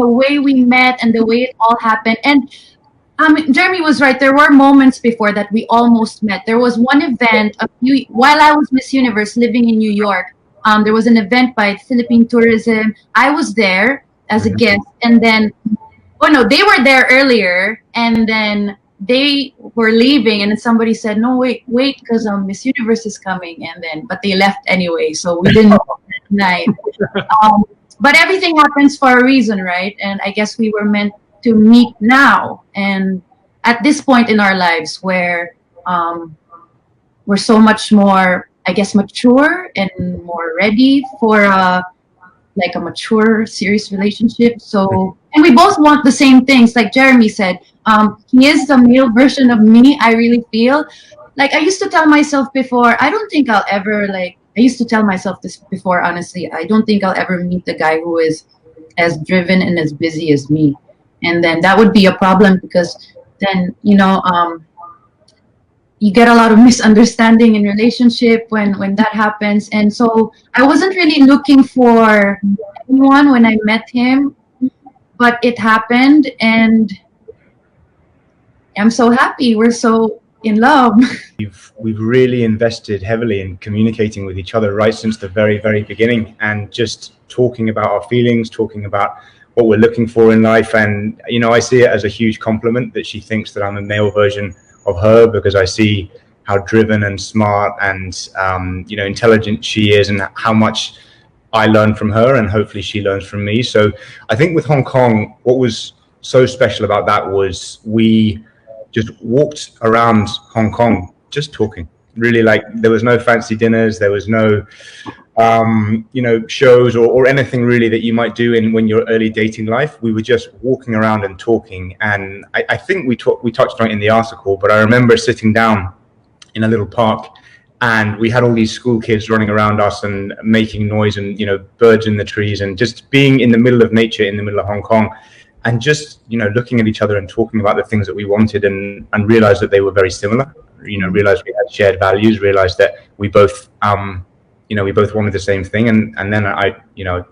the way we met and the way it all happened. And Jeremy was right. There were moments before that we almost met. There was one event while I was Miss Universe living in New York. There was an event by Philippine Tourism. I was there as a guest, and then, oh no, they were there earlier, and then they were leaving, and then somebody said, "No, wait, because Miss Universe is coming," and then, but they left anyway, so we didn't know that night. But everything happens for a reason, right? And I guess we were meant to meet now, and at this point in our lives where we're so much more, I guess, mature and more ready for like a mature, serious relationship. So, and we both want the same things. Like Jeremy said, he is the male version of me. I really feel like I used to tell myself before, I don't think I'll ever I used to tell myself this before, honestly, I don't think I'll ever meet the guy who is as driven and as busy as me. And then that would be a problem, because then, you know, you get a lot of misunderstanding in relationship when that happens. And so I wasn't really looking for anyone when I met him, but it happened, and I'm so happy. We're so in love. We've really invested heavily in communicating with each other right since the very, very beginning, and just talking about our feelings, talking about what we're looking for in life. And, you know, I see it as a huge compliment that she thinks that I'm a male version of her, because I see how driven and smart and you know, intelligent she is, and how much I learn from her, and hopefully she learns from me. So I think with Hong Kong, what was so special about that was we just walked around Hong Kong just talking, really. Like, there was no fancy dinners, there was no you know, shows or anything really that you might do when you're early dating life. We were just walking around and talking. And I think we touched on it in the article, but I remember sitting down in a little park, and we had all these school kids running around us and making noise, and, you know, birds in the trees, and just being in the middle of nature, in the middle of Hong Kong, and just, you know, looking at each other and talking about the things that we wanted, and realized that they were very similar, you know, realized we had shared values, realized that we both you know, we both wanted the same thing. And then you know,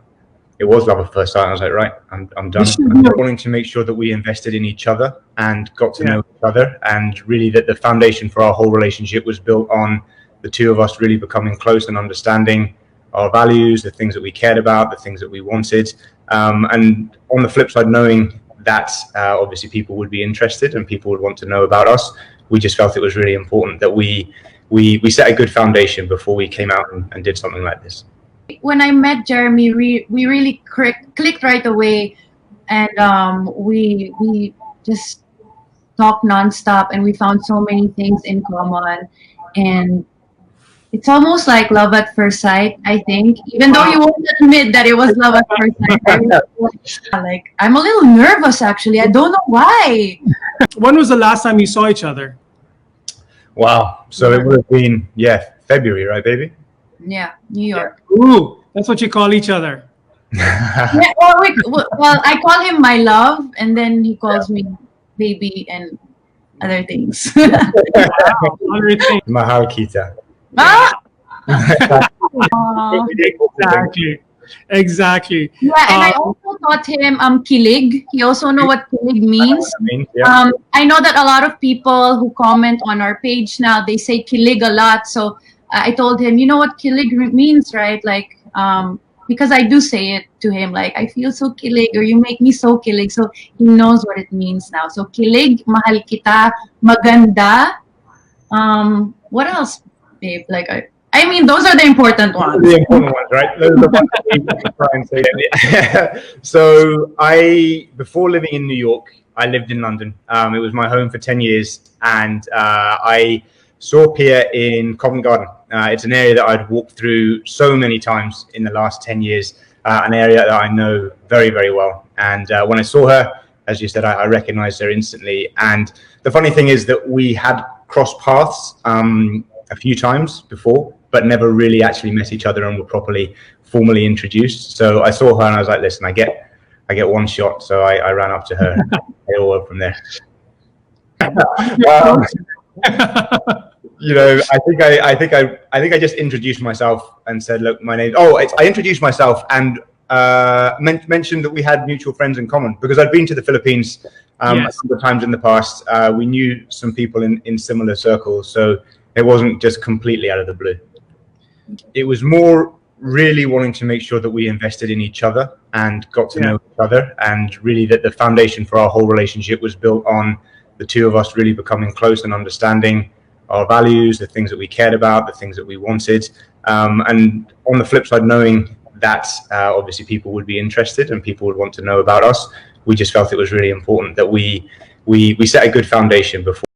it was love at first sight. I was like, right, I'm done. I'm wanting to make sure that we invested in each other and got to know each other, and really that the foundation for our whole relationship was built on the two of us really becoming close and understanding our values, the things that we cared about, the things that we wanted. And on the flip side, knowing that obviously people would be interested and people would want to know about us, we just felt it was really important that we set a good foundation before we came out and did something like this. When I met Jeremy, we really clicked right away, and we just talked nonstop, and we found so many things in common, and it's almost like love at first sight, I think, even though you won't admit that it was love at first sight. Like, I'm a little nervous, actually. I don't know why. When was the last time you saw each other? Wow. So it would have been, February, right, baby? Yeah, New York. Ooh, that's what you call each other. Yeah, well, I call him my love, and then he calls me baby and other things. Other things. Mahal Kita. Exactly. Yeah, and I also taught him kilig. He also know what kilig means. I know that a lot of people who comment on our page now, they say kilig a lot. So I told him, you know what kilig means, right? Like, because I do say it to him, like, I feel so kilig, or you make me so kilig. So he knows what it means now. So kilig, mahal kita, maganda. What else, babe? Like, I mean, those are the important ones. The important ones, right? Those are the ones that we try and say. So before living in New York, I lived in London. It was my home for 10 years. And I saw Pia in Covent Garden. It's an area that I'd walked through so many times in the last 10 years, an area that I know very, very well. And when I saw her, as you said, I recognized her instantly. And the funny thing is that we had crossed paths a few times before, but never really actually met each other and were formally introduced. So I saw her and I was like, listen, I get one shot. So I ran up to her. It all went from there. You know, I think I just introduced myself and said, look, my name. I introduced myself, and mentioned that we had mutual friends in common, because I'd been to the Philippines a couple of times in the past. We knew some people in similar circles, so it wasn't just completely out of the blue. It was more really wanting to make sure that we invested in each other and got to know each other, and really that the foundation for our whole relationship was built on the two of us really becoming close and understanding our values, the things that we cared about, the things that we wanted, and on the flip side, knowing that obviously people would be interested and people would want to know about us. We just felt it was really important that we set a good foundation before